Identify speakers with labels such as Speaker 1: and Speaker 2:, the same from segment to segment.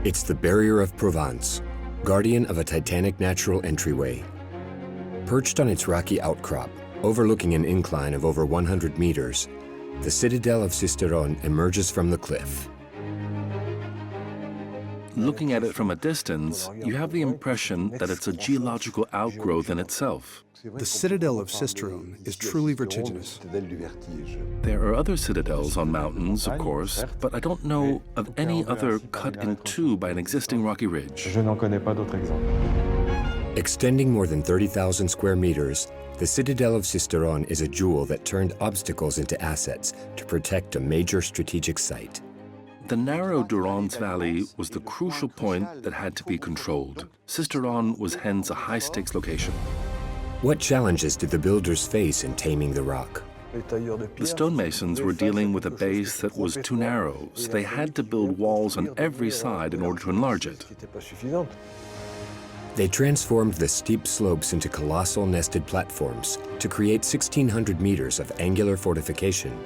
Speaker 1: It's the barrier of Provence, guardian of a titanic natural entryway. Perched on its rocky outcrop, overlooking an incline of over 100 meters, the Citadel of Sisteron emerges from the cliff.
Speaker 2: Looking at it from a distance, you have the impression that it's a geological outgrowth in itself.
Speaker 3: The Citadel of Sisteron is truly vertiginous.
Speaker 2: There are other citadels on mountains, of course, but I don't know of any other cut in two by an existing rocky ridge.
Speaker 1: Extending more than 30,000 square meters, the Citadel of Sisteron is a jewel that turned obstacles into assets to protect a major strategic site.
Speaker 2: The narrow Durance Valley was the crucial point that had to be controlled. Sisteron was hence a high-stakes location.
Speaker 1: What challenges did the builders face in taming the rock?
Speaker 2: The stonemasons were dealing with a base that was too narrow, so they had to build walls on every side in order to enlarge it.
Speaker 1: They transformed the steep slopes into colossal nested platforms to create 1,600 meters of angular fortification.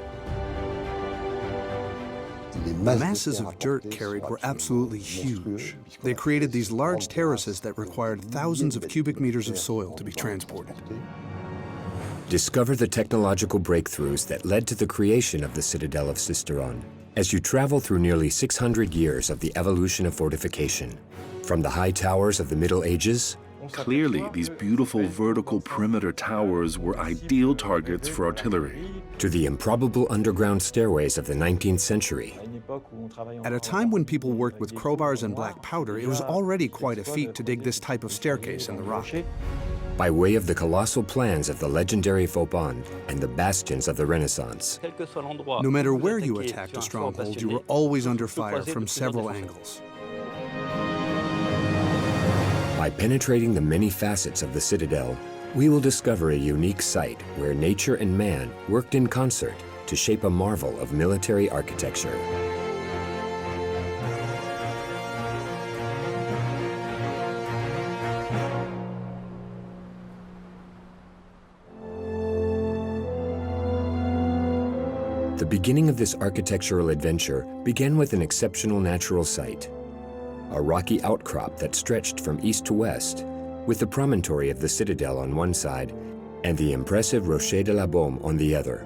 Speaker 3: The masses of dirt carried were absolutely huge. They created these large terraces that required thousands of cubic meters of soil to be transported.
Speaker 1: Discover the technological breakthroughs that led to the creation of the Citadel of Sisteron as you travel through nearly 600 years of the evolution of fortification. From the high towers of the Middle Ages,
Speaker 2: clearly these beautiful vertical perimeter towers were ideal targets for artillery,
Speaker 1: to the improbable underground stairways of the 19th century.
Speaker 3: At a time when people worked with crowbars and black powder, it was already quite a feat to dig this type of staircase in the rock.
Speaker 1: By way of the colossal plans of the legendary Vauban and the bastions of the Renaissance.
Speaker 3: No matter where you attacked a stronghold, you were always under fire from several angles.
Speaker 1: By penetrating the many facets of the Citadel, we will discover a unique site where nature and man worked in concert to shape a marvel of military architecture. The beginning of this architectural adventure began with an exceptional natural site, a rocky outcrop that stretched from east to west, with the promontory of the Citadel on one side and the impressive Rocher de la Baume on the other.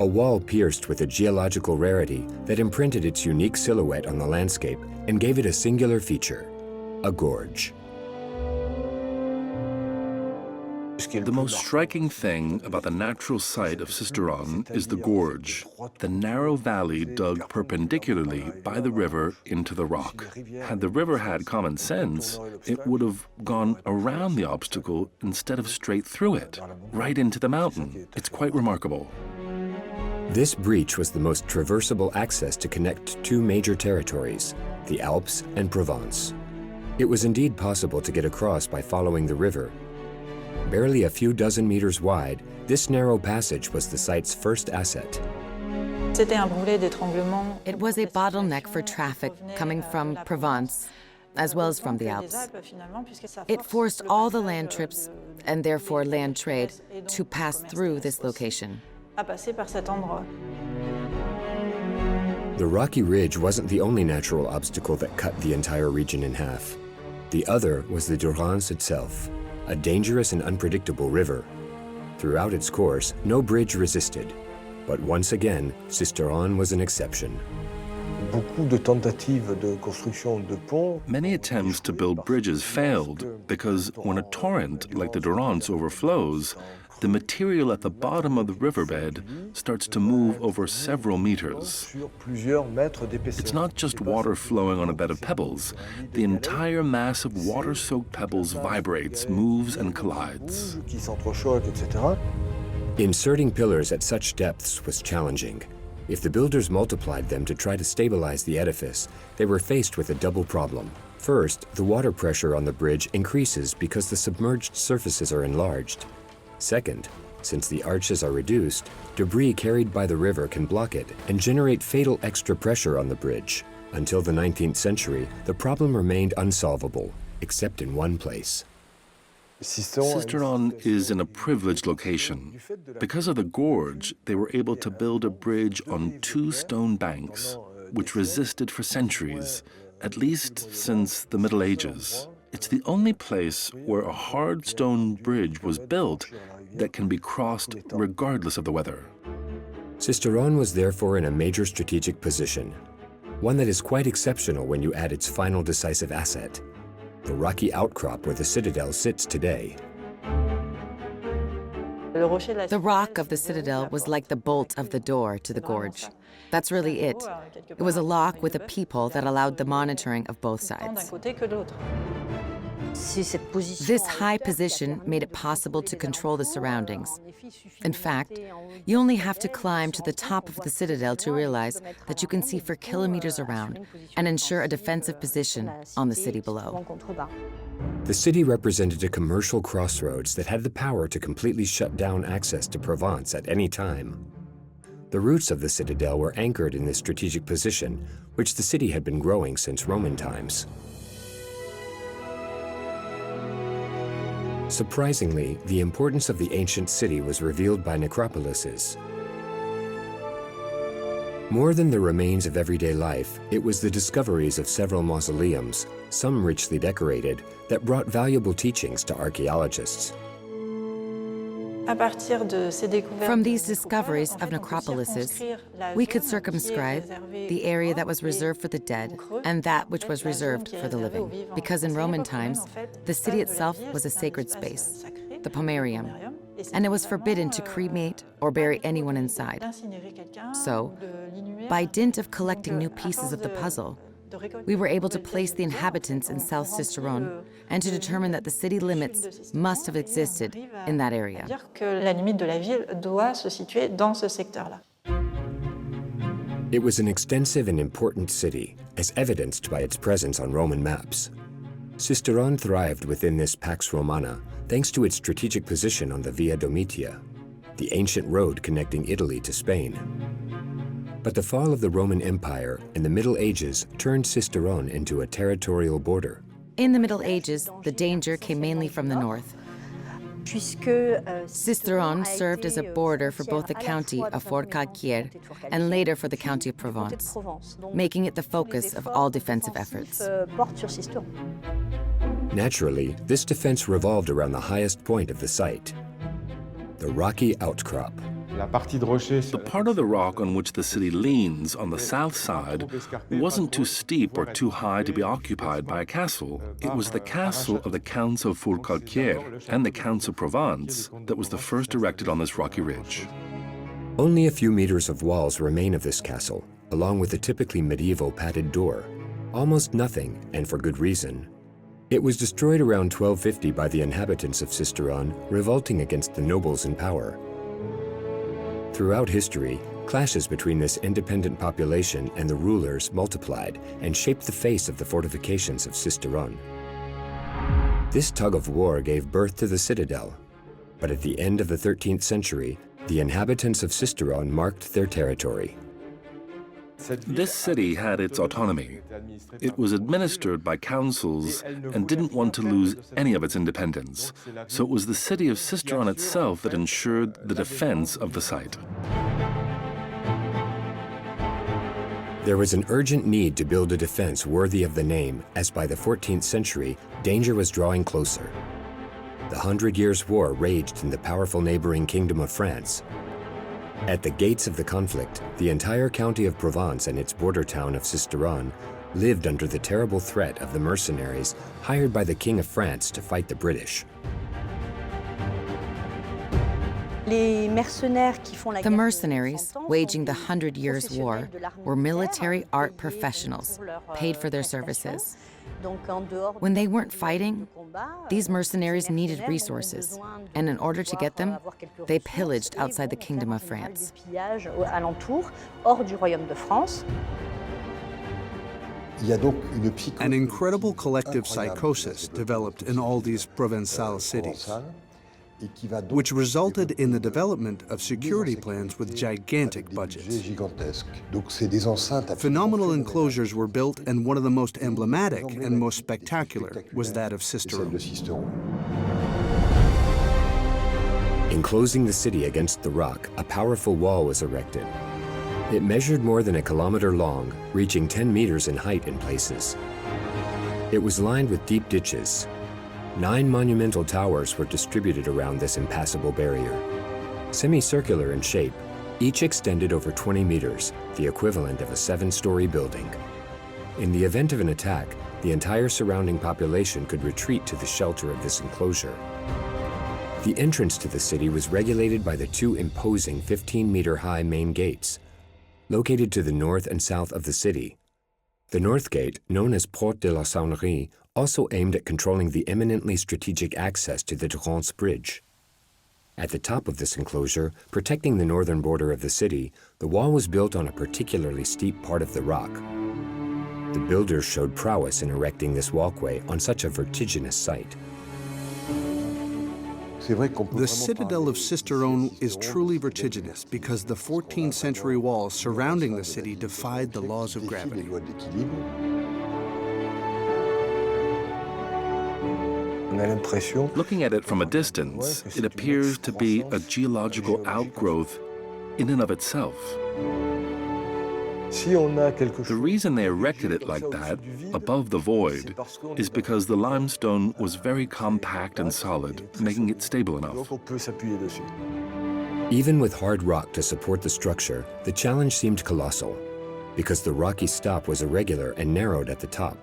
Speaker 1: A wall pierced with a geological rarity that imprinted its unique silhouette on the landscape and gave it a singular feature, a gorge.
Speaker 2: The most striking thing about the natural site of Sisteron is the gorge, the narrow valley dug perpendicularly by the river into the rock. Had the river had common sense, it would have gone around the obstacle instead of straight through it, right into the mountain. It's quite remarkable.
Speaker 1: This breach was the most traversable access to connect two major territories, the Alps and Provence. It was indeed possible to get across by following the river. Barely a few dozen meters wide, this narrow passage was the site's first asset.
Speaker 4: It was a bottleneck for traffic coming from Provence, as well as from the Alps. It forced all the land trips, and therefore land trade, to pass through this location.
Speaker 1: The rocky ridge wasn't the only natural obstacle that cut the entire region in half. The other was the Durance itself, a dangerous and unpredictable river. Throughout its course, no bridge resisted. But once again, Sisteron was an exception.
Speaker 2: Many attempts to build bridges failed because when a torrent like the Durance overflows, the material at the bottom of the riverbed starts to move over several meters. It's not just water flowing on a bed of pebbles. The entire mass of water-soaked pebbles vibrates, moves, and collides.
Speaker 1: Inserting pillars at such depths was challenging. If the builders multiplied them to try to stabilize the edifice, they were faced with a double problem. First, the water pressure on the bridge increases because the submerged surfaces are enlarged. Second, since the arches are reduced, debris carried by the river can block it and generate fatal extra pressure on the bridge. Until the 19th century, the problem remained unsolvable, except in one place.
Speaker 2: Sisteron is in a privileged location. Because of the gorge, they were able to build a bridge on two stone banks, which resisted for centuries, at least since the Middle Ages. It's the only place where a hard stone bridge was built that can be crossed regardless of the weather.
Speaker 1: Sisteron was therefore in a major strategic position, one that is quite exceptional when you add its final decisive asset, the rocky outcrop where the citadel sits today.
Speaker 4: The rock of the citadel was like the bolt of the door to the gorge. That's really it. It was a lock with a peephole that allowed the monitoring of both sides. This high position made it possible to control the surroundings. In fact, you only have to climb to the top of the citadel to realize that you can see for kilometers around and ensure a defensive position on the city below.
Speaker 1: The city represented a commercial crossroads that had the power to completely shut down access to Provence at any time. The roots of the citadel were anchored in this strategic position, which the city had been growing since Roman times. Surprisingly, the importance of the ancient city was revealed by necropolises. More than the remains of everyday life, it was the discoveries of several mausoleums, some richly decorated, that brought valuable teachings to archaeologists.
Speaker 4: From these discoveries of necropolises, we could circumscribe the area that was reserved for the dead and that which was reserved for the living, because in Roman times, the city itself was a sacred space, the pomerium, and it was forbidden to cremate or bury anyone inside. So, by dint of collecting new pieces of the puzzle, we were able to place the inhabitants in South Sisteron and to determine that the city limits must have existed in that area.
Speaker 1: It was an extensive and important city, as evidenced by its presence on Roman maps. Sisteron thrived within this Pax Romana thanks to its strategic position on the Via Domitia, the ancient road connecting Italy to Spain. But the fall of the Roman Empire in the Middle Ages turned Sisteron into a territorial border.
Speaker 4: In the Middle Ages, the danger came mainly from the north. Sisteron served as a border for both the county of Fortification and later for the county of Provence, making it the focus of all defensive efforts.
Speaker 1: Naturally, this defense revolved around the highest point of the site, the rocky outcrop.
Speaker 2: The part of the rock on which the city leans on the south side wasn't too steep or too high to be occupied by a castle. It was the castle of the Counts of Forcalquier and the Counts of Provence that was the first erected on this rocky ridge.
Speaker 1: Only a few meters of walls remain of this castle, along with the typically medieval padded door. Almost nothing, and for good reason. It was destroyed around 1250 by the inhabitants of Sisteron, revolting against the nobles in power. Throughout history, clashes between this independent population and the rulers multiplied and shaped the face of the fortifications of Sisteron. This tug of war gave birth to the citadel, but at the end of the 13th century, the inhabitants of Sisteron marked their territory.
Speaker 2: This city had its autonomy. It was administered by councils and didn't want to lose any of its independence. So it was the city of Sisteron itself that ensured the defense of the site.
Speaker 1: There was an urgent need to build a defense worthy of the name, as by the 14th century, danger was drawing closer. The 100 Years' War raged in the powerful neighboring kingdom of France. At the gates of the conflict, the entire county of Provence and its border town of Sisteron lived under the terrible threat of the mercenaries hired by the King of France to fight the British.
Speaker 4: The mercenaries, waging the 100 Years' War, were military art professionals, paid for their services. When they weren't fighting, these mercenaries needed resources, and in order to get them, they pillaged outside the Kingdom of France.
Speaker 3: An incredible collective psychosis developed in all these Provençal cities, which resulted in the development of security plans with gigantic budgets. Phenomenal enclosures were built, and one of the most emblematic and most spectacular was that of Sisteron.
Speaker 1: Enclosing the city against the rock, a powerful wall was erected. It measured more than a kilometer long, reaching 10 meters in height in places. It was lined with deep ditches. 9 monumental towers were distributed around this impassable barrier. Semicircular in shape, each extended over 20 meters, the equivalent of a 7-story building. In the event of an attack, the entire surrounding population could retreat to the shelter of this enclosure. The entrance to the city was regulated by the 2 imposing 15-meter-high main gates, located to the north and south of the city. The north gate, known as Porte de la Saunerie, also aimed at controlling the eminently strategic access to the Provence bridge. At the top of this enclosure, protecting the northern border of the city, the wall was built on a particularly steep part of the rock. The builders showed prowess in erecting this walkway on such a vertiginous site.
Speaker 3: The Citadel of Sisteron is truly vertiginous because the 14th century walls surrounding the city defied the laws of gravity.
Speaker 2: Looking at it from a distance, it appears to be a geological outgrowth in and of itself. The reason they erected it like that, above the void, is because the limestone was very compact and solid, making it stable enough.
Speaker 1: Even with hard rock to support the structure, the challenge seemed colossal, because the rocky stop was irregular and narrowed at the top.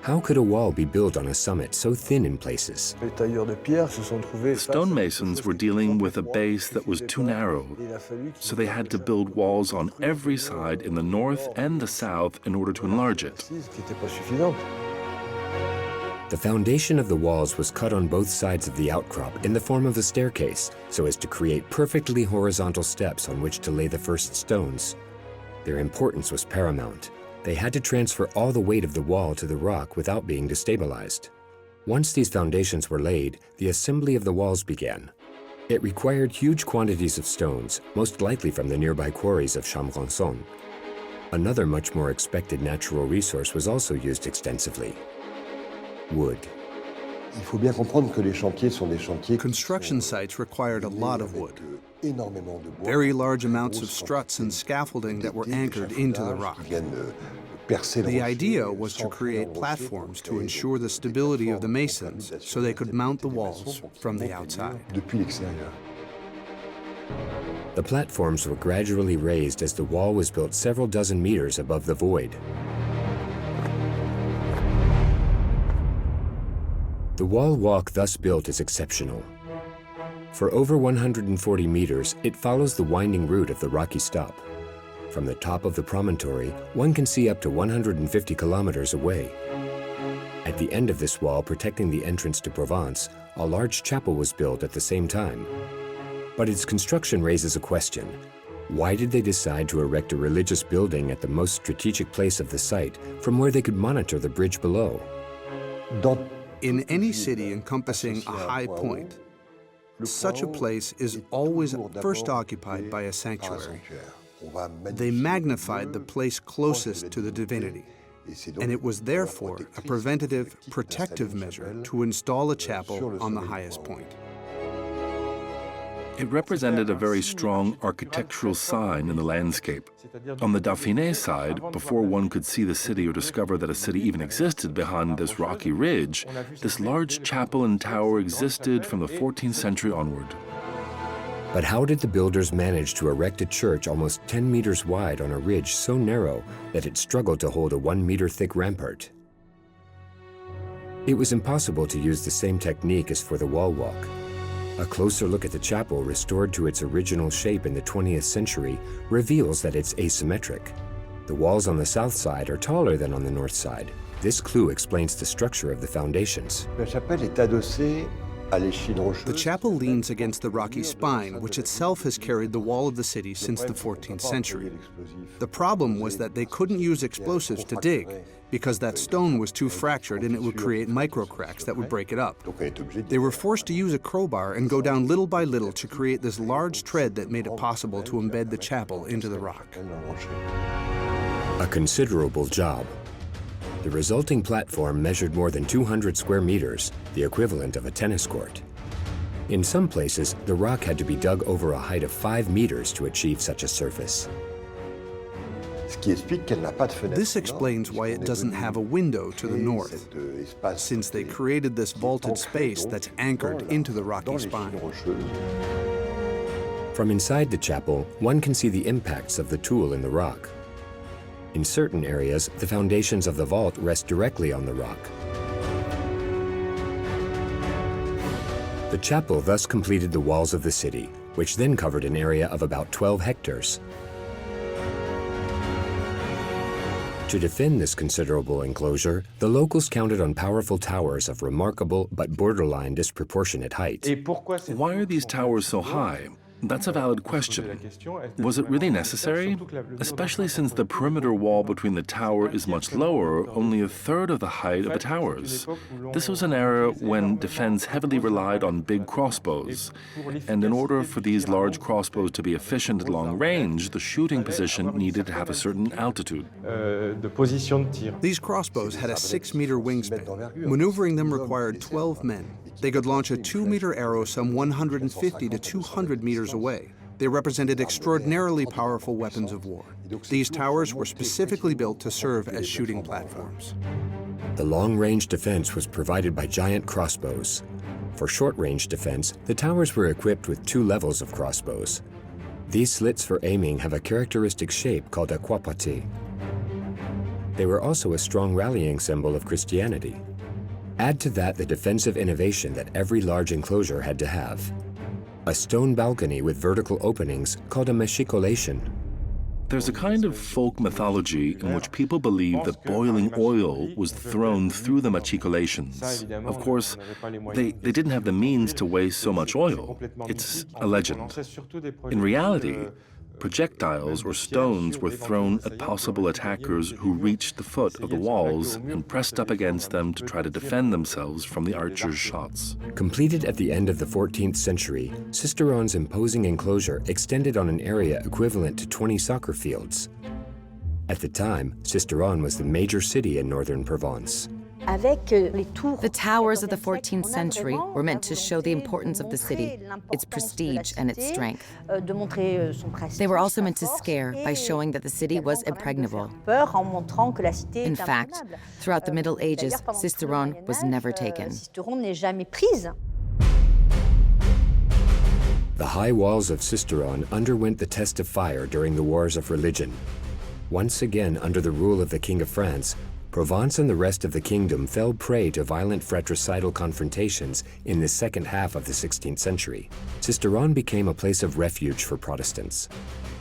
Speaker 1: How could a wall be built on a summit so thin in places?
Speaker 2: The stonemasons were dealing with a base that was too narrow, so they had to build walls on every side in the north and the south in order to enlarge it.
Speaker 1: The foundation of the walls was cut on both sides of the outcrop in the form of a staircase, so as to create perfectly horizontal steps on which to lay the first stones. Their importance was paramount. They had to transfer all the weight of the wall to the rock without being destabilized. Once these foundations were laid, the assembly of the walls began. It required huge quantities of stones, most likely from the nearby quarries of Chambranson. Another much more expected natural resource was also used extensively: wood.
Speaker 3: Construction sites required a lot of wood. Very large amounts of struts and scaffolding that were anchored into the rock. The idea was to create platforms to ensure the stability of the masons so they could mount the walls from the outside.
Speaker 1: The platforms were gradually raised as the wall was built several dozen meters above the void. The wall walk thus built is exceptional. For over 140 meters, it follows the winding route of the rocky stop. From the top of the promontory, one can see up to 150 kilometers away. At the end of this wall protecting the entrance to Provence, a large chapel was built at the same time. But its construction raises a question. Why did they decide to erect a religious building at the most strategic place of the site, from where they could monitor the bridge below?
Speaker 3: In any city encompassing a high point, such a place is always first occupied by a sanctuary. They magnified the place closest to the divinity, and it was therefore a preventative, protective measure to install a chapel on the highest point.
Speaker 2: It represented a very strong architectural sign in the landscape. On the Dauphiné side, before one could see the city or discover that a city even existed behind this rocky ridge, this large chapel and tower existed from the 14th century onward.
Speaker 1: But how did the builders manage to erect a church almost 10 meters wide on a ridge so narrow that it struggled to hold a 1-meter-thick rampart? It was impossible to use the same technique as for the wall walk. A closer look at the chapel, restored to its original shape in the 20th century, reveals that it's asymmetric. The walls on the south side are taller than on the north side. This clue explains the structure of the foundations.
Speaker 3: The chapel leans against the rocky spine, which itself has carried the wall of the city since the 14th century. The problem was that they couldn't use explosives to dig, because that stone was too fractured and it would create microcracks that would break it up. They were forced to use a crowbar and go down little by little to create this large tread that made it possible to embed the chapel into the rock.
Speaker 1: A considerable job. The resulting platform measured more than 200 square meters, the equivalent of a tennis court. In some places, the rock had to be dug over a height of 5 meters to achieve such a surface.
Speaker 3: This explains why it doesn't have a window to the north, since they created this vaulted space that's anchored into the rocky spine.
Speaker 1: From inside the chapel, one can see the impacts of the tool in the rock. In certain areas, the foundations of the vault rest directly on the rock. The chapel thus completed the walls of the city, which then covered an area of about 12 hectares. To defend this considerable enclosure, the locals counted on powerful towers of remarkable but borderline disproportionate height.
Speaker 2: Why are these towers so high? That's a valid question. Was it really necessary? Especially since the perimeter wall between the tower is much lower, only a third of the height of the towers. This was an era when defense heavily relied on big crossbows. And in order for these large crossbows to be efficient at long range, the shooting position needed to have a certain altitude.
Speaker 3: These crossbows had a 6-meter wingspan. Maneuvering them required 12 men. They could launch a 2-meter arrow some 150 to 200 meters away. They represented extraordinarily powerful weapons of war. These towers were specifically built to serve as shooting platforms.
Speaker 1: The long-range defense was provided by giant crossbows. For short-range defense, the towers were equipped with 2 levels of crossbows. These slits for aiming have a characteristic shape called a quapati. They were also a strong rallying symbol of Christianity. Add to that the defensive innovation that every large enclosure had to have. A stone balcony with vertical openings called a machicolation.
Speaker 2: There's a kind of folk mythology in which people believe that boiling oil was thrown through the machicolations. Of course, they didn't have the means to waste so much oil. It's a legend. In reality, projectiles or stones were thrown at possible attackers who reached the foot of the walls and pressed up against them to try to defend themselves from the archers' shots.
Speaker 1: Completed at the end of the 14th century, Sisteron's imposing enclosure extended on an area equivalent to 20 soccer fields. At the time, Sisteron was the major city in northern Provence.
Speaker 4: The towers of the 14th century were meant to show the importance of the city, its prestige and its strength. They were also meant to scare by showing that the city was impregnable. In fact, throughout the Middle Ages, Sisteron was never taken.
Speaker 1: The high walls of Sisteron underwent the test of fire during the Wars of Religion. Once again under the rule of the King of France, Provence and the rest of the kingdom fell prey to violent fratricidal confrontations in the second half of the 16th century. Sisteron became a place of refuge for Protestants.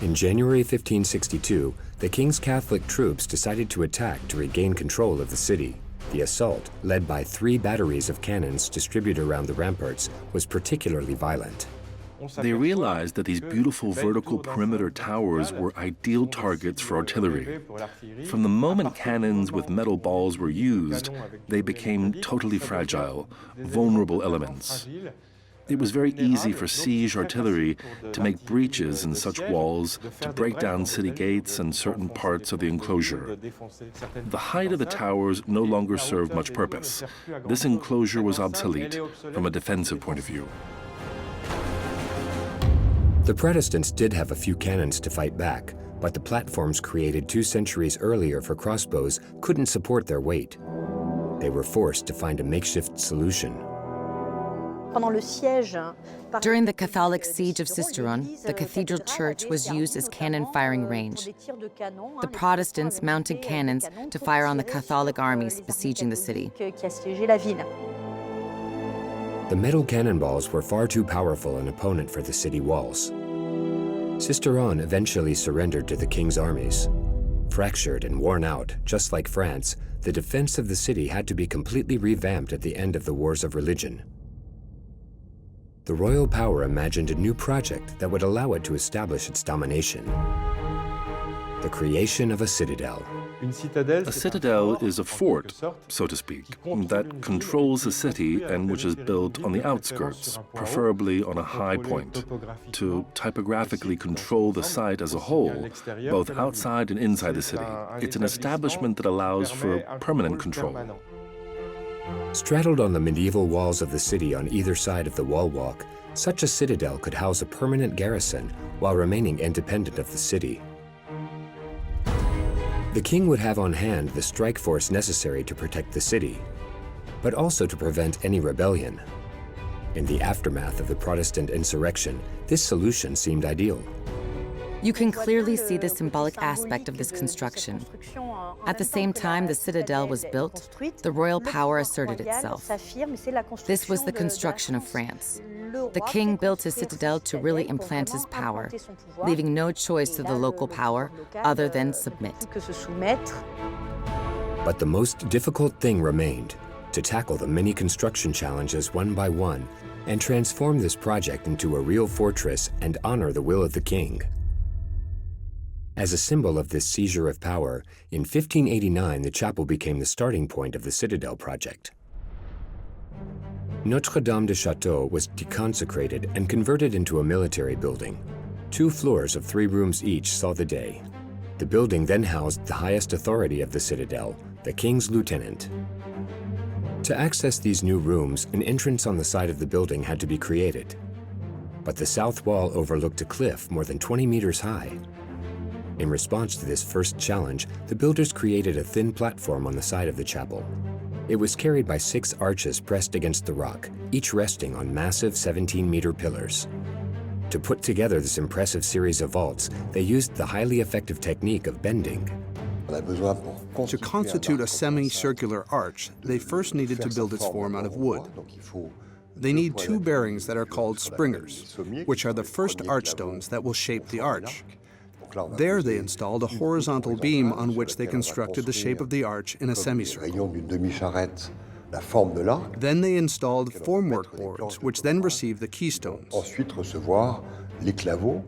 Speaker 1: In January 1562, the king's Catholic troops decided to attack to regain control of the city. The assault, led by 3 batteries of cannons distributed around the ramparts, was particularly violent.
Speaker 2: They realized that these beautiful vertical perimeter towers were ideal targets for artillery. From the moment cannons with metal balls were used, they became totally fragile, vulnerable elements. It was very easy for siege artillery to make breaches in such walls, to break down city gates and certain parts of the enclosure. The height of the towers no longer served much purpose. This enclosure was obsolete from a defensive point of view.
Speaker 1: The Protestants did have a few cannons to fight back, but the platforms created 2 centuries earlier for crossbows couldn't support their weight. They were forced to find a makeshift solution.
Speaker 4: During the Catholic siege of Sisteron, the cathedral church was used as cannon firing range. The Protestants mounted cannons to fire on the Catholic armies besieging the city.
Speaker 1: The metal cannonballs were far too powerful an opponent for the city walls. Sisteron eventually surrendered to the king's armies. Fractured and worn out, just like France, the defense of the city had to be completely revamped at the end of the Wars of Religion. The royal power imagined a new project that would allow it to establish its domination: the creation of a citadel.
Speaker 2: A citadel is a fort, so to speak, that controls a city and which is built on the outskirts, preferably on a high point, to typographically control the site as a whole, both outside and inside the city. It's an establishment that allows for permanent control.
Speaker 1: Straddled on the medieval walls of the city on either side of the wall walk, such a citadel could house a permanent garrison while remaining independent of the city. The king would have on hand the strike force necessary to protect the city, but also to prevent any rebellion. In the aftermath of the Protestant insurrection, this solution seemed ideal.
Speaker 4: You can clearly see the symbolic aspect of this construction. At the same time the citadel was built, the royal power asserted itself. This was the construction of France. The king built his citadel to really implant his power, leaving no choice to the local power other than submit.
Speaker 1: But the most difficult thing remained: to tackle the many construction challenges one by one and transform this project into a real fortress and honor the will of the king. As a symbol of this seizure of power, in 1589 the chapel became the starting point of the Citadel project. Notre-Dame de Château was deconsecrated and converted into a military building. 2 floors of 3 rooms each saw the day. The building then housed the highest authority of the Citadel, the King's Lieutenant. To access these new rooms, an entrance on the side of the building had to be created. But the south wall overlooked a cliff more than 20 meters high. In response to this first challenge, the builders created a thin platform on the side of the chapel. It was carried by 6 arches pressed against the rock, each resting on massive 17-meter pillars. To put together this impressive series of vaults, they used the highly effective technique of bending.
Speaker 3: To constitute a semicircular arch, they first needed to build its form out of wood. They need 2 bearings that are called springers, which are the first archstones that will shape the arch. There they installed a horizontal beam on which they constructed the shape of the arch in a semicircle. Then they installed formwork boards, which then received the keystones.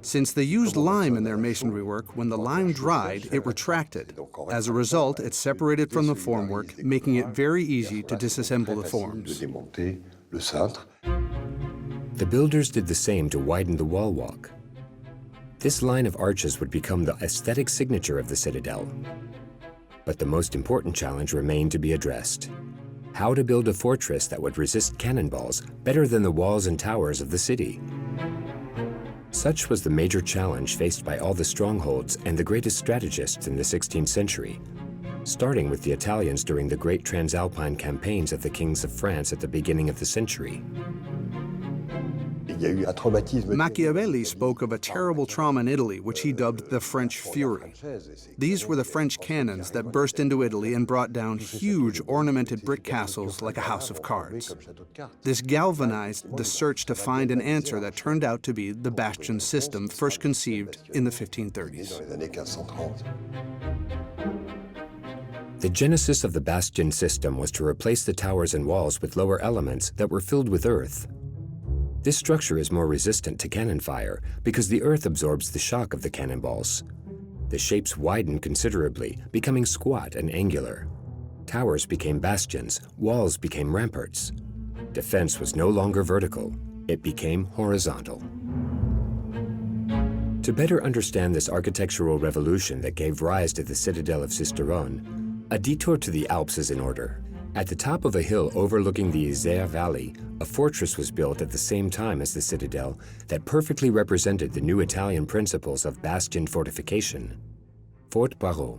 Speaker 3: Since they used lime in their masonry work, when the lime dried, it retracted. As a result, it separated from the formwork, making it very easy to disassemble the forms.
Speaker 1: The builders did the same to widen the wall walk. This line of arches would become the aesthetic signature of the citadel. But the most important challenge remained to be addressed: how to build a fortress that would resist cannonballs better than the walls and towers of the city. Such was the major challenge faced by all the strongholds and the greatest strategists in the 16th century, starting with the Italians during the great Transalpine campaigns of the kings of France at the beginning of the century.
Speaker 3: Machiavelli spoke of a terrible trauma in Italy, which he dubbed the French Fury. These were the French cannons that burst into Italy and brought down huge ornamented brick castles like a house of cards. This galvanized the search to find an answer that turned out to be the bastion system first conceived in the 1530s.
Speaker 1: The genesis of the bastion system was to replace the towers and walls with lower elements that were filled with earth. This structure is more resistant to cannon fire because the earth absorbs the shock of the cannonballs. The shapes widened considerably, becoming squat and angular. Towers became bastions, walls became ramparts. Defense was no longer vertical, it became horizontal. To better understand this architectural revolution that gave rise to the Citadel of Sisteron, a detour to the Alps is in order. At the top of a hill overlooking the Isère Valley, a fortress was built at the same time as the citadel that perfectly represented the new Italian principles of bastion fortification. Fort Barreau.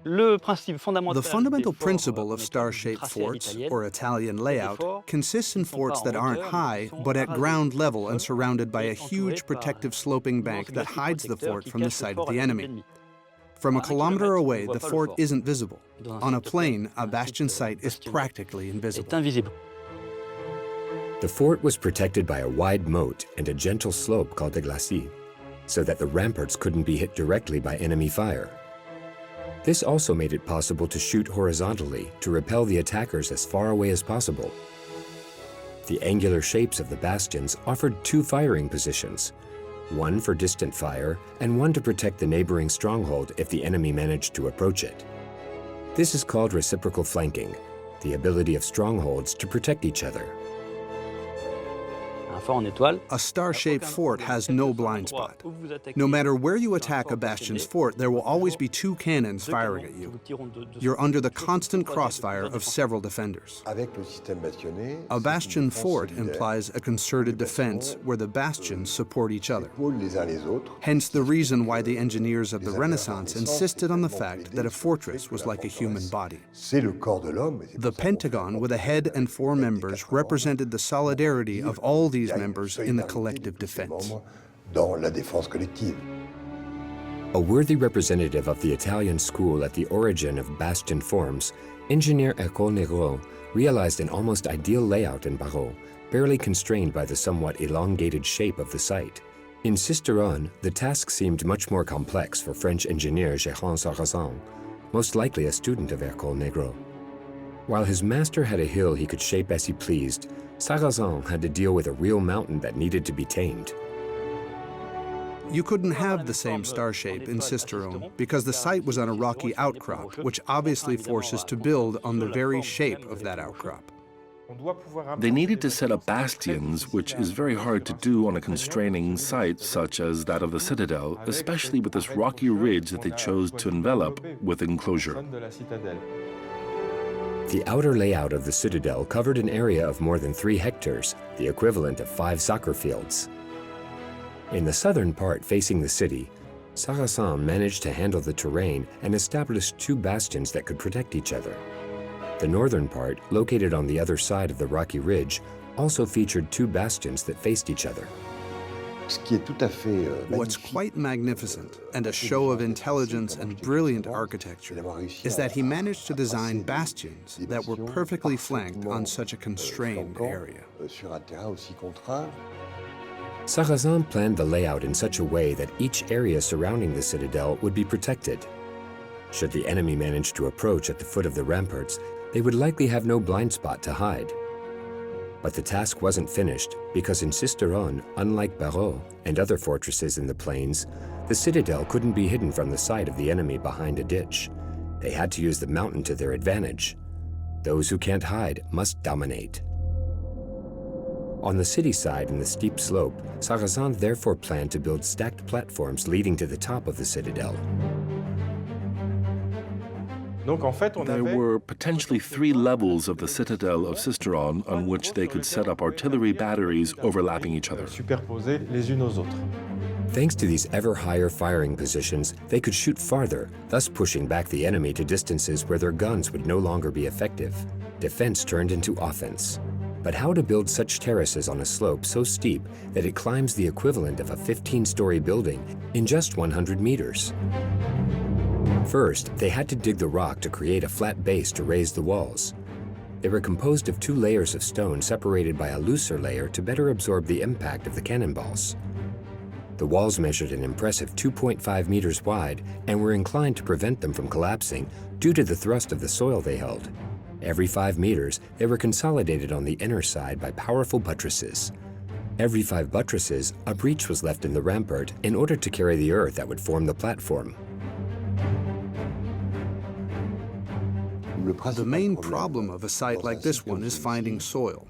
Speaker 3: The fundamental principle of star-shaped forts, or Italian layout, consists in forts that aren't high, but at ground level and surrounded by a huge protective sloping bank that hides the fort from the sight of the enemy. From a kilometer away, the fort isn't visible. On a plain, a bastion site is practically invisible.
Speaker 1: The fort was protected by a wide moat and a gentle slope called the glacis, so that the ramparts couldn't be hit directly by enemy fire. This also made it possible to shoot horizontally to repel the attackers as far away as possible. The angular shapes of the bastions offered 2 firing positions, one for distant fire and one to protect the neighboring stronghold if the enemy managed to approach it. This is called reciprocal flanking, the ability of strongholds to protect each other.
Speaker 3: A star-shaped fort has no blind spot. No matter where you attack a bastion's fort, there will always be two cannons firing at you. You're under the constant crossfire of several defenders. A bastion fort implies a concerted defense where the bastions support each other. Hence the reason why the engineers of the Renaissance insisted on the fact that a fortress was like a human body. The pentagon with a head and four members represented the solidarity of all these members in the collective defense.
Speaker 1: A worthy representative of the Italian school at the origin of bastion forms, engineer Ercole Negro realized an almost ideal layout in Barreau, barely constrained by the somewhat elongated shape of the site. In Sisteron, the task seemed much more complex for French engineer Sisteron Citadel, most likely a student of Ercole Negro. While his master had a hill he could shape as he pleased, Sarrazin had to deal with a real mountain that needed to be tamed.
Speaker 3: You couldn't have the same star shape in Sisteron because the site was on a rocky outcrop, which obviously forces to build on the very shape of that outcrop.
Speaker 2: They needed to set up bastions, which is very hard to do on a constraining site such as that of the Citadel, especially with this rocky ridge that they chose to envelop with enclosure.
Speaker 1: The outer layout of the Citadel covered an area of more than 3 hectares, the equivalent of 5 soccer fields. In the southern part facing the city, Sarrazin managed to handle the terrain and established 2 bastions that could protect each other. The northern part, located on the other side of the rocky ridge, also featured 2 bastions that faced each other.
Speaker 3: What's quite magnificent and a show of intelligence and brilliant architecture is that he managed to design bastions that were perfectly flanked on such a constrained area.
Speaker 1: Sarrazin planned the layout in such a way that each area surrounding the citadel would be protected. Should the enemy manage to approach at the foot of the ramparts, they would likely have no blind spot to hide. But the task wasn't finished because in Sisteron, unlike Barreau and other fortresses in the plains, the citadel couldn't be hidden from the sight of the enemy behind a ditch. They had to use the mountain to their advantage. Those who can't hide must dominate. On the city side in the steep slope, Sarrazin therefore planned to build stacked platforms leading to the top of the citadel.
Speaker 2: There were potentially 3 levels of the Citadel of Sisteron on which they could set up artillery batteries overlapping each other.
Speaker 1: Thanks to these ever higher firing positions, they could shoot farther, thus pushing back the enemy to distances where their guns would no longer be effective. Defense turned into offense. But how to build such terraces on a slope so steep that it climbs the equivalent of a 15-story building in just 100 meters? First, they had to dig the rock to create a flat base to raise the walls. They were composed of 2 layers of stone separated by a looser layer to better absorb the impact of the cannonballs. The walls measured an impressive 2.5 meters wide and were inclined to prevent them from collapsing due to the thrust of the soil they held. Every 5 meters, they were consolidated on the inner side by powerful buttresses. Every 5 buttresses, a breach was left in the rampart in order to carry the earth that would form the platform.
Speaker 3: The main problem of a site like this one is finding soil.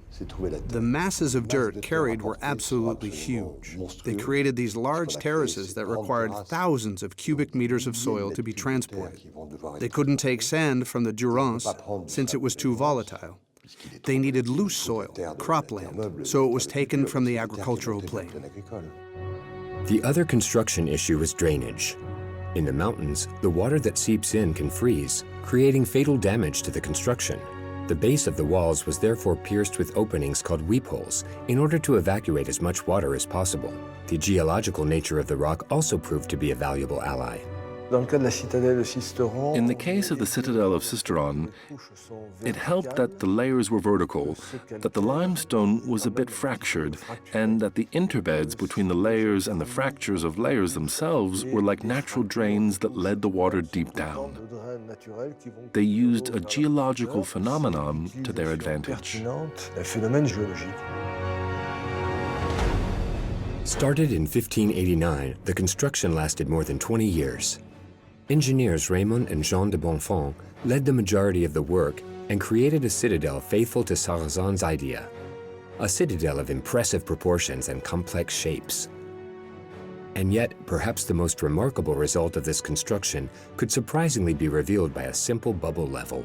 Speaker 3: The masses of dirt carried were absolutely huge. They created these large terraces that required thousands of cubic meters of soil to be transported. They couldn't take sand from the Durance since it was too volatile. They needed loose soil, cropland, so it was taken from the agricultural plain.
Speaker 1: The other construction issue was drainage. In the mountains, the water that seeps in can freeze, creating fatal damage to the construction. The base of the walls was therefore pierced with openings called weepholes in order to evacuate as much water as possible. The geological nature of the rock also proved to be a valuable ally.
Speaker 2: In the case of the Citadel of Sisteron, it helped that the layers were vertical, that the limestone was a bit fractured, and that the interbeds between the layers and the fractures of layers themselves were like natural drains that led the water deep down. They used a geological phenomenon to their advantage.
Speaker 1: Started in 1589, the construction lasted more than 20 years. Engineers Raymond and Jean de Bonfont led the majority of the work and created a citadel faithful to Sarrazin's idea. a citadel of impressive proportions and complex shapes. And yet, perhaps the most remarkable result of this construction could surprisingly be revealed by a simple bubble level.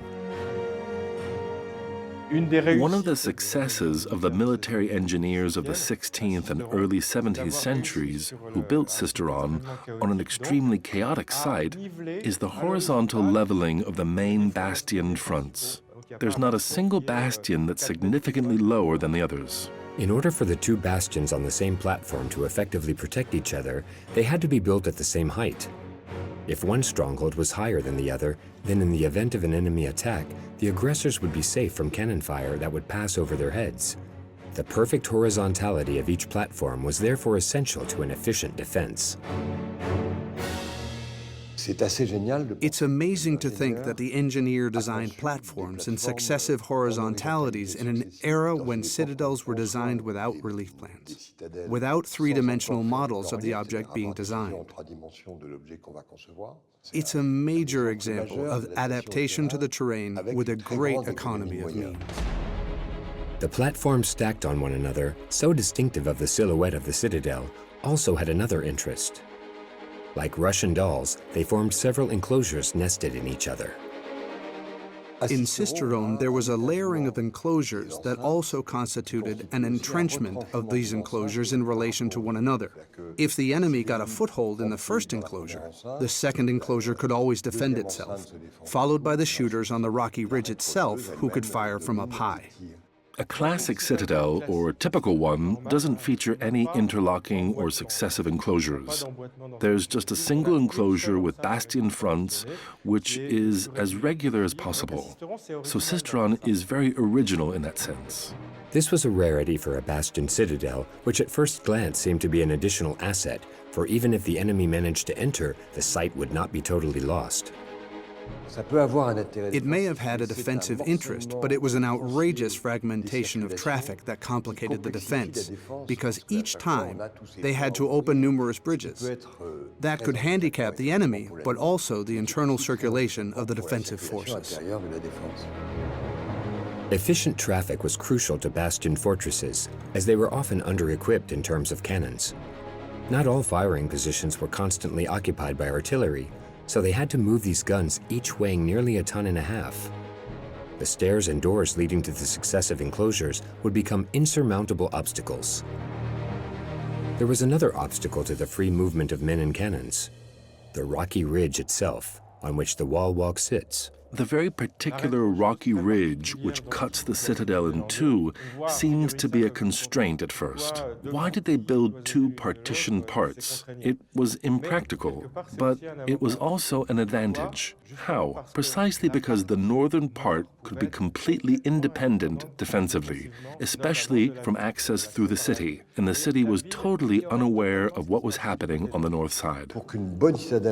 Speaker 2: One of the successes of the military engineers of the 16th and early 17th centuries who built Sisteron on an extremely chaotic site is the horizontal leveling of the main bastioned fronts. There's not a single bastion that's significantly lower than the others.
Speaker 1: In order for the two bastions on the same platform to effectively protect each other, they had to be built at the same height. If one stronghold was higher than the other, then in the event of an enemy attack, the aggressors would be safe from cannon fire that would pass over their heads. The perfect horizontality of each platform was therefore essential to an efficient defense.
Speaker 3: It's amazing to think that the engineer designed platforms in successive horizontalities in an era when citadels were designed without relief plans, without three-dimensional models of the object being designed. It's a major example of adaptation to the terrain with a great economy of means.
Speaker 1: The platforms stacked on one another, so distinctive of the silhouette of the citadel, also had another interest. Like Russian dolls, they formed several enclosures nested in each other.
Speaker 3: In Sisteron, there was a layering of enclosures that also constituted an entrenchment of these enclosures in relation to one another. If the enemy got a foothold in the first enclosure, the second enclosure could always defend itself, followed by the shooters on the rocky ridge itself who could fire from up high.
Speaker 2: A classic citadel, or a typical one, doesn't feature any interlocking or successive enclosures. There's just a single enclosure with bastion fronts, which is as regular as possible. So Sisteron is very original in that sense.
Speaker 1: This was a rarity for a bastion citadel, which at first glance seemed to be an additional asset, for even if the enemy managed to enter, the site would not be totally lost.
Speaker 3: It may have had a defensive interest, but it was an outrageous fragmentation of traffic that complicated the defense, because each time they had to open numerous bridges. That could handicap the enemy, but also the internal circulation of the defensive forces.
Speaker 1: Efficient traffic was crucial to bastion fortresses, as they were often under-equipped in terms of cannons. Not all firing positions were constantly occupied by artillery, so they had to move these guns, each weighing nearly 1.5 tons. The stairs and doors leading to the successive enclosures would become insurmountable obstacles. There was another obstacle to the free movement of men and cannons: the rocky ridge itself, on which the wall walk sits.
Speaker 2: The very particular rocky ridge which cuts the citadel in two seems to be a constraint at first. Why did they build two partition parts? It was impractical, but it was also an advantage. How? Precisely because the northern part could be completely independent defensively, especially from access through the city, and the city was totally unaware of what was happening on the north side.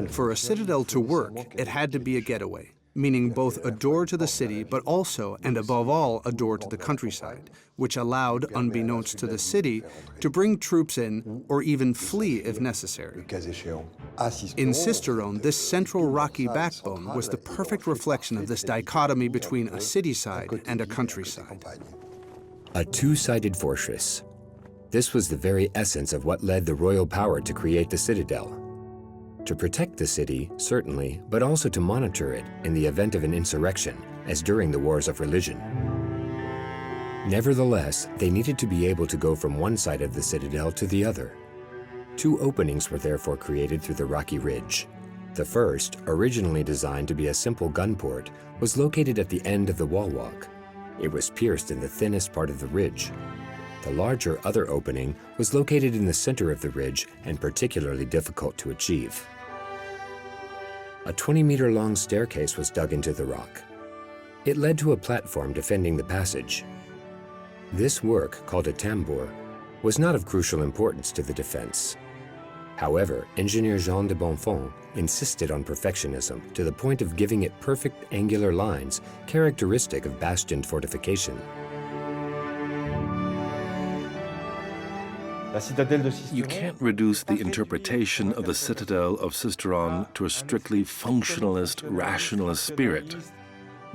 Speaker 3: For a citadel to work, it had to be a getaway, meaning both a door to the city, but also, and above all, a door to the countryside, which allowed, unbeknownst to the city, to bring troops in or even flee if necessary. In Sisteron, this central rocky backbone was the perfect reflection of this dichotomy between a city side and a countryside.
Speaker 1: A two-sided fortress. This was the very essence of what led the royal power to create the citadel. To protect the city, certainly, but also to monitor it in the event of an insurrection, as during the Wars of Religion. Nevertheless, they needed to be able to go from one side of the citadel to the other. Two openings were therefore created through the rocky ridge. The first, originally designed to be a simple gun port, was located at the end of the wall walk. It was pierced in the thinnest part of the ridge. The larger other opening was located in the center of the ridge and particularly difficult to achieve. A 20-meter-long staircase was dug into the rock. It led to a platform defending the passage. This work, called a tambour, was not of crucial importance to the defense. However, engineer Jean de Bonfons insisted on perfectionism to the point of giving it perfect angular lines characteristic of bastioned fortification.
Speaker 2: You can't reduce the interpretation of the Citadel of Sisteron to a strictly functionalist, rationalist spirit.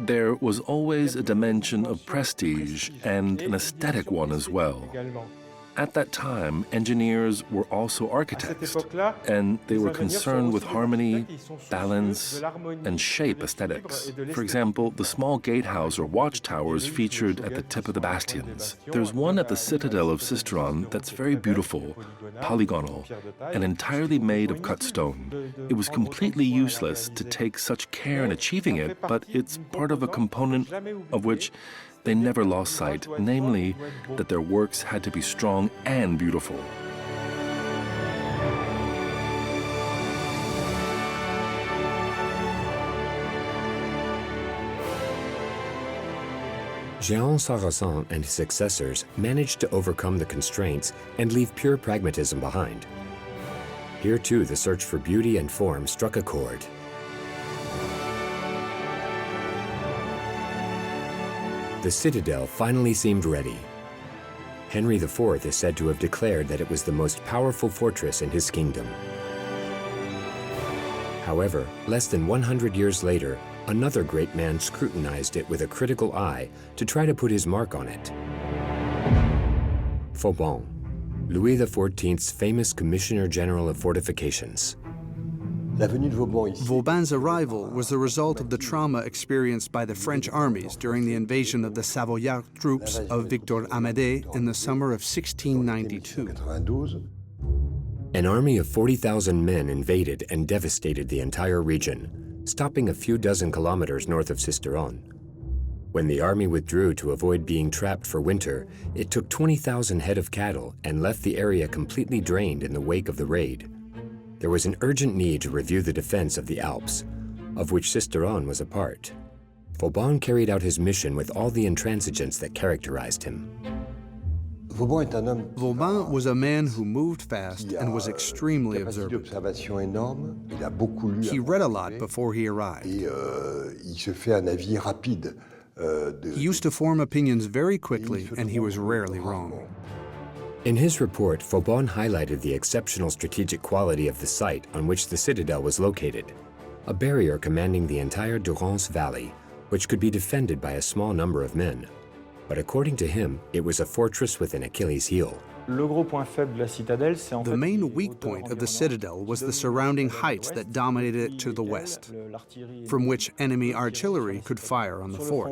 Speaker 2: There was always a dimension of prestige and an aesthetic one as well. At that time, engineers were also architects, and they were concerned with harmony, balance, and shape aesthetics. For example, the small gatehouse or watchtowers featured at the tip of the bastions. There's one at the Citadel of Sisteron that's very beautiful, polygonal, and entirely made of cut stone. It was completely useless to take such care in achieving it, but it's part of a component of which they never lost sight, namely that their works had to be strong and beautiful.
Speaker 1: Jean Sarrazin and his successors managed to overcome the constraints and leave pure pragmatism behind. Here too, the search for beauty and form struck a chord. The citadel finally seemed ready. Henry IV is said to have declared that it was the most powerful fortress in his kingdom. However, less than 100 years later, another great man scrutinized it with a critical eye to try to put his mark on it. Vauban, Louis XIV's famous Commissioner General of Fortifications.
Speaker 3: Vauban's arrival was the result of the trauma experienced by the French armies during the invasion of the Savoyard troops of Victor Amédée in the summer of 1692.
Speaker 1: An army of 40,000 men invaded and devastated the entire region, stopping a few dozen kilometers north of Sisteron. When the army withdrew to avoid being trapped for winter, it took 20,000 head of cattle and left the area completely drained in the wake of the raid. There was an urgent need to review the defense of the Alps, of which Sisteron was a part. Vauban carried out his mission with all the intransigence that characterized him.
Speaker 3: Vauban was a man who moved fast and was extremely observant. He read a lot before he arrived. He used to form opinions very quickly, and he was rarely wrong.
Speaker 1: In his report, Vauban highlighted the exceptional strategic quality of the site on which the citadel was located, a barrier commanding the entire Durance Valley, which could be defended by a small number of men. But according to him, it was a fortress with an Achilles heel.
Speaker 3: The main weak point of the citadel was the surrounding heights that dominated it to the west, from which enemy artillery could fire on the fort.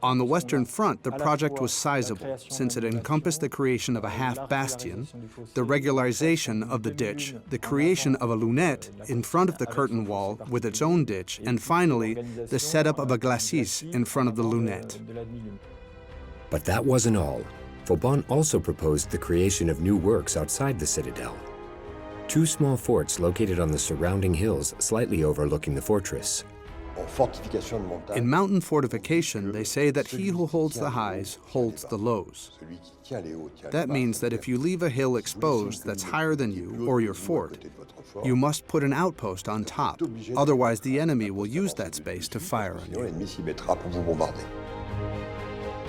Speaker 3: On the western front, the project was sizable, since it encompassed the creation of a half-bastion, the regularization of the ditch, the creation of a lunette in front of the curtain wall with its own ditch, and finally, the setup of a glacis in front of the lunette.
Speaker 1: But that wasn't all. Vauban also proposed the creation of new works outside the citadel. Two small forts located on the surrounding hills slightly overlooking the fortress.
Speaker 3: In mountain fortification, they say that he who holds the highs holds the lows. That means that if you leave a hill exposed that's higher than you or your fort, you must put an outpost on top. Otherwise, the enemy will use that space to fire on you.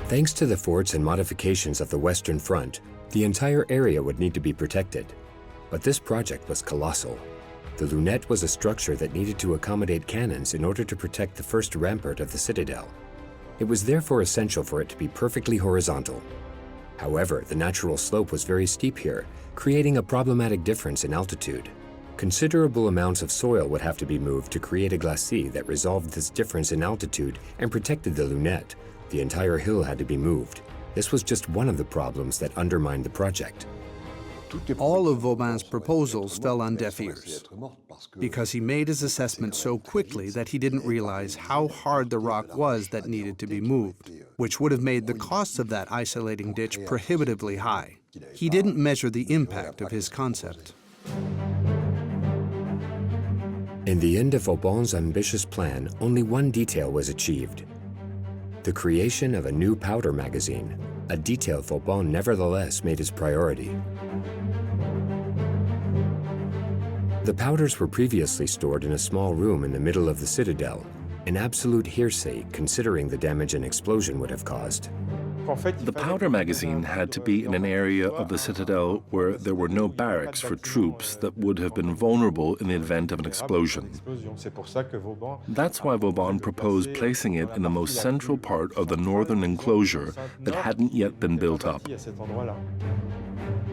Speaker 1: Thanks to the forts and modifications of the Western Front, the entire area would need to be protected. But this project was colossal. The lunette was a structure that needed to accommodate cannons in order to protect the first rampart of the citadel. It was therefore essential for it to be perfectly horizontal. However, the natural slope was very steep here, creating a problematic difference in altitude. Considerable amounts of soil would have to be moved to create a glacis that resolved this difference in altitude and protected the lunette. The entire hill had to be moved. This was just one of the problems that undermined the project.
Speaker 3: All of Vauban's proposals fell on deaf ears, because he made his assessment so quickly that he didn't realize how hard the rock was that needed to be moved, which would have made the costs of that isolating ditch prohibitively high. He didn't measure the impact of his concept.
Speaker 1: In the end of Vauban's ambitious plan, only one detail was achieved: the creation of a new powder magazine, a detail Vauban nevertheless made his priority. The powders were previously stored in a small room in the middle of the citadel, an absolute hearsay considering the damage an explosion would have caused.
Speaker 2: The powder magazine had to be in an area of the citadel where there were no barracks for troops that would have been vulnerable in the event of an explosion. That's why Vauban proposed placing it in the most central part of the northern enclosure that hadn't yet been built up.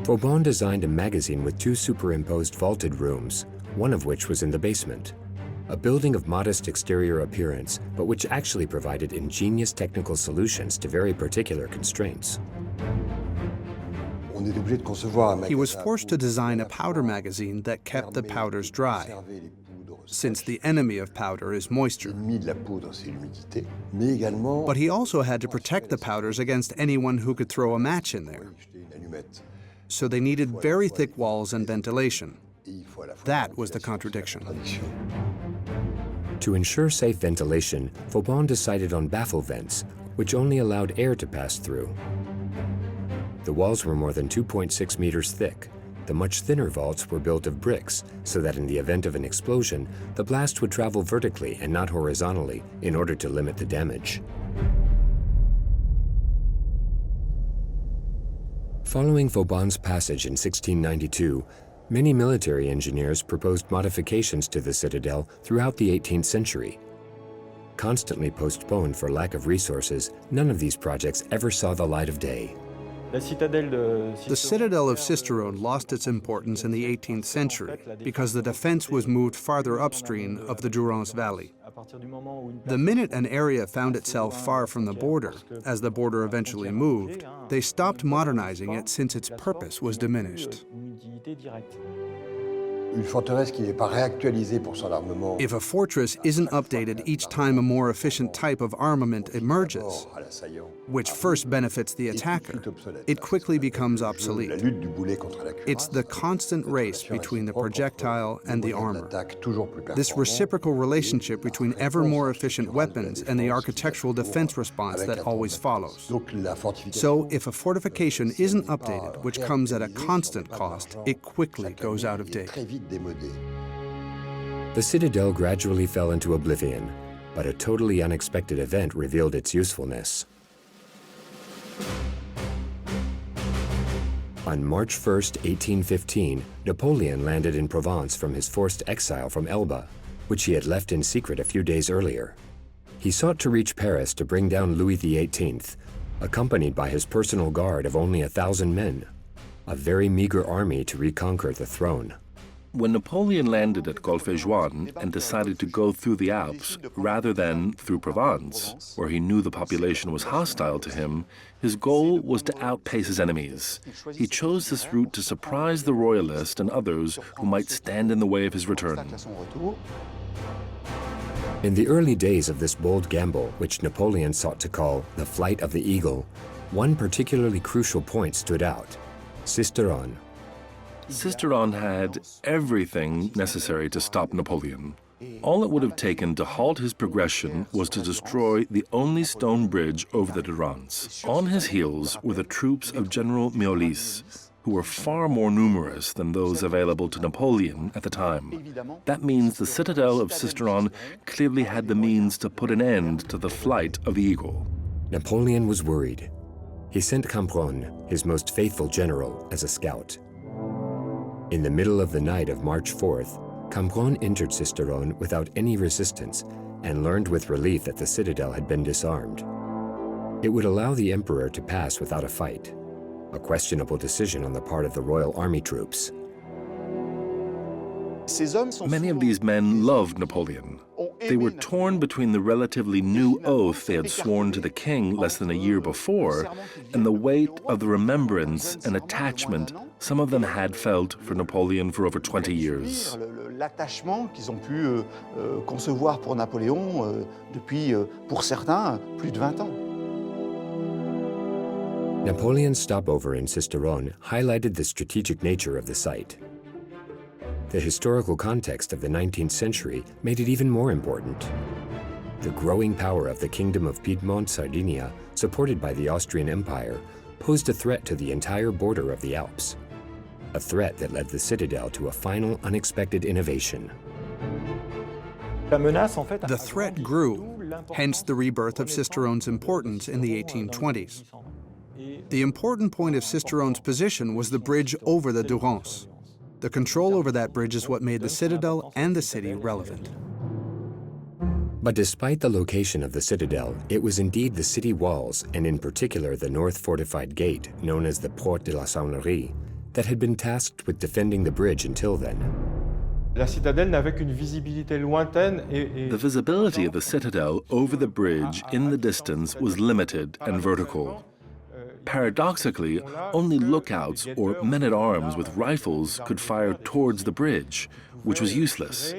Speaker 1: Vauban designed a magazine with two superimposed vaulted rooms, one of which was in the basement. A building of modest exterior appearance, but which actually provided ingenious technical solutions to very particular constraints.
Speaker 3: He was forced to design a powder magazine that kept the powders dry, since the enemy of powder is moisture. But he also had to protect the powders against anyone who could throw a match in there. So they needed very thick walls and ventilation. That was the contradiction.
Speaker 1: To ensure safe ventilation, Vauban decided on baffle vents, which only allowed air to pass through. The walls were more than 2.6 meters thick. The much thinner vaults were built of bricks, so that in the event of an explosion, the blast would travel vertically and not horizontally in order to limit the damage. Following Vauban's passage in 1692, many military engineers proposed modifications to the citadel throughout the 18th century. Constantly postponed for lack of resources, none of these projects ever saw the light of day.
Speaker 3: The Citadel of Sisteron lost its importance in the 18th century because the defense was moved farther upstream of the Durance Valley. The minute an area found itself far from the border, as the border eventually moved, they stopped modernizing it since its purpose was diminished. If a fortress isn't updated each time a more efficient type of armament emerges, which first benefits the attacker, it quickly becomes obsolete. It's the constant race between the projectile and the armor. This reciprocal relationship between ever more efficient weapons and the architectural defense response that always follows. So if a fortification isn't updated, which comes at a constant cost, it quickly goes out of date.
Speaker 1: The citadel gradually fell into oblivion, but a totally unexpected event revealed its usefulness. On March 1, 1815, Napoleon landed in Provence from his forced exile from Elba, which he had left in secret a few days earlier. He sought to reach Paris to bring down Louis XVIII, accompanied by his personal guard of only 1,000 men, a very meager army to reconquer the throne.
Speaker 2: When Napoleon landed at Golfe-Juan and decided to go through the Alps rather than through Provence, where he knew the population was hostile to him, his goal was to outpace his enemies. He chose this route to surprise the royalists and others who might stand in the way of his return.
Speaker 1: In the early days of this bold gamble, which Napoleon sought to call the flight of the eagle, one particularly crucial point stood out: Sisteron.
Speaker 2: Sisteron had everything necessary to stop Napoleon. All it would have taken to halt his progression was to destroy the only stone bridge over the Durance. On his heels were the troops of General Meaulis, who were far more numerous than those available to Napoleon at the time. That means the Citadel of Sisteron clearly had the means to put an end to the flight of the eagle.
Speaker 1: Napoleon was worried. He sent Cambronne, his most faithful general, as a scout. In the middle of the night of March 4th, Cambronne entered Sisteron without any resistance and learned with relief that the citadel had been disarmed. It would allow the emperor to pass without a fight, a questionable decision on the part of the royal army troops.
Speaker 2: Many of these men loved Napoleon. They were torn between the relatively new oath they had sworn to the king less than a year before and the weight of the remembrance and attachment some of them had felt for Napoleon for over 20 years.
Speaker 5: L'attachement qu'ils ont pu concevoir pour Napoléon depuis, pour certains, plus de 20 ans.
Speaker 1: Napoleon's stopover in Sisteron highlighted the strategic nature of the site. The historical context of the 19th century made it even more important. The growing power of the Kingdom of Piedmont-Sardinia, supported by the Austrian Empire, posed a threat to the entire border of the Alps, a threat that led the citadel to a final unexpected innovation.
Speaker 3: The threat grew, hence the rebirth of Sisteron's importance in the 1820s. The important point of Sisteron's position was the bridge over the Durance. The control over that bridge is what made the citadel and the city relevant.
Speaker 1: But despite the location of the citadel, it was indeed the city walls, and in particular the north fortified gate, known as the Porte de la Saunerie, that had been tasked with defending the bridge until then.
Speaker 6: La citadelle n'avait qu'une visibilité lointaine et
Speaker 2: The visibility of the citadel over the bridge in the distance was limited and vertical. Paradoxically, only lookouts or men-at-arms with rifles could fire towards the bridge, which was useless.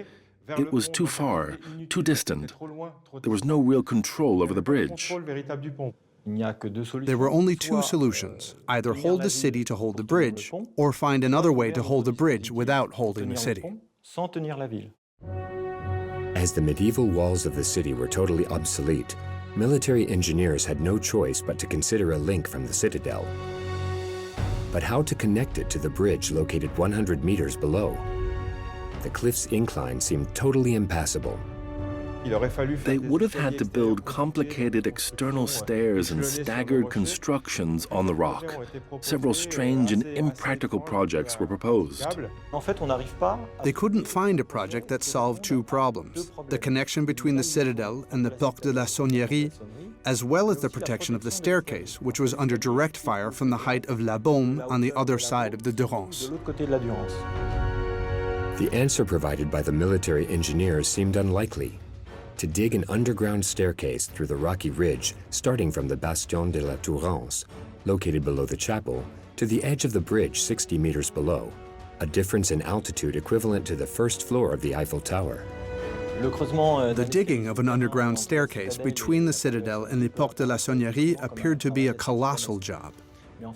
Speaker 2: It was too far, too distant. There was no real control over the bridge.
Speaker 3: There were only two solutions: either hold the city to hold the bridge, or find another way to hold the bridge without holding the city.
Speaker 1: As the medieval walls of the city were totally obsolete, military engineers had no choice but to consider a link from the citadel. But how to connect it to the bridge located 100 meters below? The cliff's incline seemed totally impassable.
Speaker 2: They would have had to build complicated external stairs and staggered constructions on the rock. Several strange and impractical projects were proposed.
Speaker 3: They couldn't find a project that solved two problems: the connection between the citadel and the Porte de la Saunerie, as well as the protection of the staircase, which was under direct fire from the height of La Baume on the other side of the Durance.
Speaker 1: The answer provided by the military engineers seemed unlikely: to dig an underground staircase through the rocky ridge starting from the Bastion de la Tourance, located below the chapel, to the edge of the bridge 60 meters below, a difference in altitude equivalent to the first floor of the Eiffel Tower.
Speaker 3: The digging of an underground staircase between the citadel and the Porte de la Saunerie appeared to be a colossal job.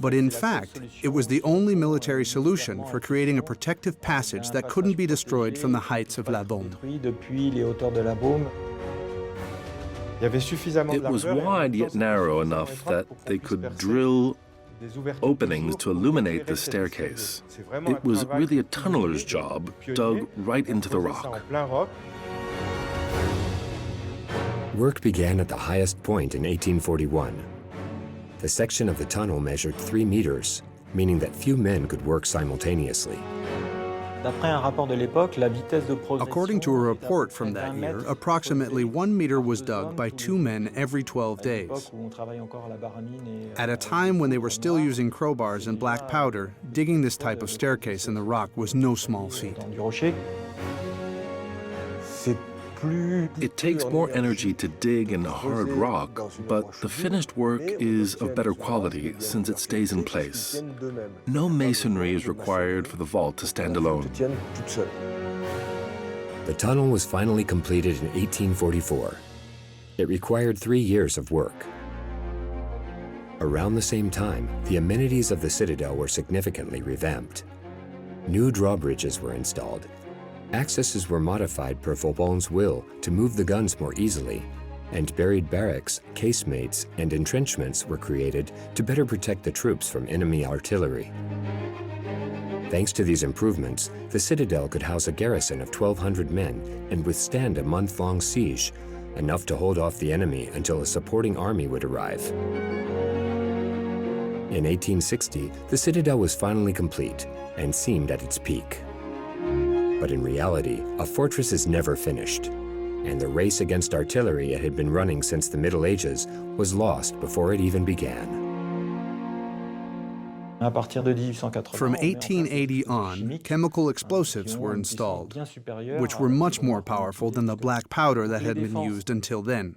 Speaker 3: But in fact, it was the only military solution for creating a protective passage that couldn't be destroyed from the heights of La Baume.
Speaker 2: It was wide yet narrow enough that they could drill openings to illuminate the staircase. It was really a tunneler's job, dug right into the rock.
Speaker 1: Work began at the highest point in 1841. The section of the tunnel measured 3 meters, meaning that few men could work simultaneously.
Speaker 3: According to a report from that year, approximately 1 meter was dug by 2 men every 12 days. At a time when they were still using crowbars and black powder, digging this type of staircase in the rock was no small feat.
Speaker 2: It takes more energy to dig in hard rock, but the finished work is of better quality since it stays in place. No masonry is required for the vault to stand alone.
Speaker 1: The tunnel was finally completed in 1844. It required 3 years of work. Around the same time, the amenities of the citadel were significantly revamped. New drawbridges were installed. Accesses were modified per Vauban's will to move the guns more easily, and buried barracks, casemates, and entrenchments were created to better protect the troops from enemy artillery. Thanks to these improvements, the citadel could house a garrison of 1,200 men and withstand a month-long siege, enough to hold off the enemy until a supporting army would arrive. In 1860, the citadel was finally complete and seemed at its peak. But in reality, a fortress is never finished, and the race against artillery it had been running since the Middle Ages was lost before it even began.
Speaker 3: From 1880 on, chemical explosives were installed, which were much more powerful than the black powder that had been used until then.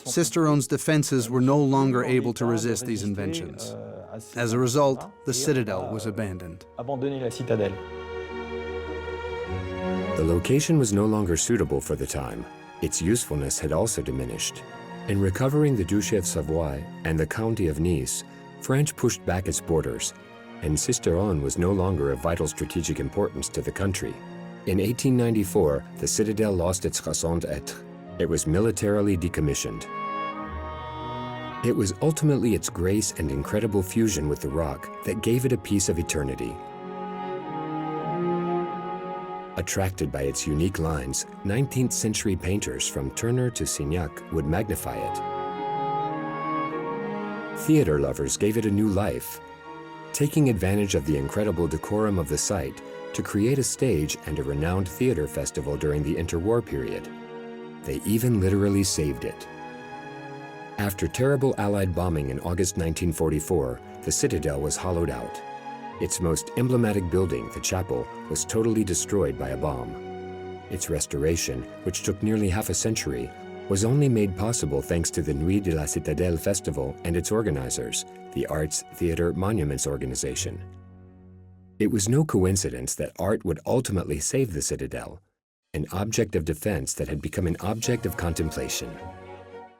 Speaker 3: Sisteron's defenses were no longer able to resist these inventions. As a result, the citadel was abandoned.
Speaker 1: The location was no longer suitable for the time. Its usefulness had also diminished. In recovering the Duchy of Savoy and the County of Nice, France pushed back its borders, and Sisteron was no longer of vital strategic importance to the country. In 1894, the citadel lost its raison d'être. It was militarily decommissioned. It was ultimately its grace and incredible fusion with the rock that gave it a piece of eternity. Attracted by its unique lines, 19th century painters from Turner to Signac would magnify it. Theater lovers gave it a new life, taking advantage of the incredible decorum of the site to create a stage and a renowned theater festival during the interwar period. They even literally saved it. After terrible Allied bombing in August 1944, the Citadel was hollowed out. Its most emblematic building, the chapel, was totally destroyed by a bomb. Its restoration, which took nearly half a century, was only made possible thanks to the Nuit de la Citadelle festival and its organizers, the Arts, Theater, Monuments organization. It was no coincidence that art would ultimately save the Citadel, an object of defense that had become an object of contemplation.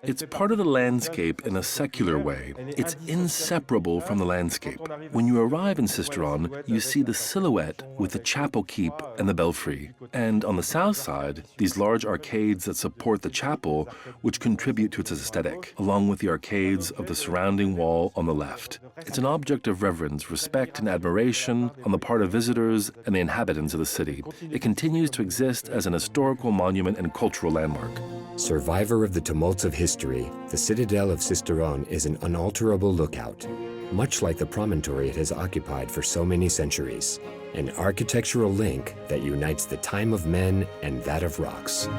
Speaker 2: It's part of the landscape in a secular way. It's inseparable from the landscape. When you arrive in Sisteron, you see the silhouette with the chapel keep and the belfry. And on the south side, these large arcades that support the chapel, which contribute to its aesthetic, along with the arcades of the surrounding wall on the left. It's an object of reverence, respect, and admiration on the part of visitors and the inhabitants of the city. It continues to exist as an historical monument and cultural landmark.
Speaker 1: Survivor of the tumults of history, the Citadel of Sisteron is an unalterable lookout, much like the promontory it has occupied for so many centuries, an architectural link that unites the time of men and that of rocks.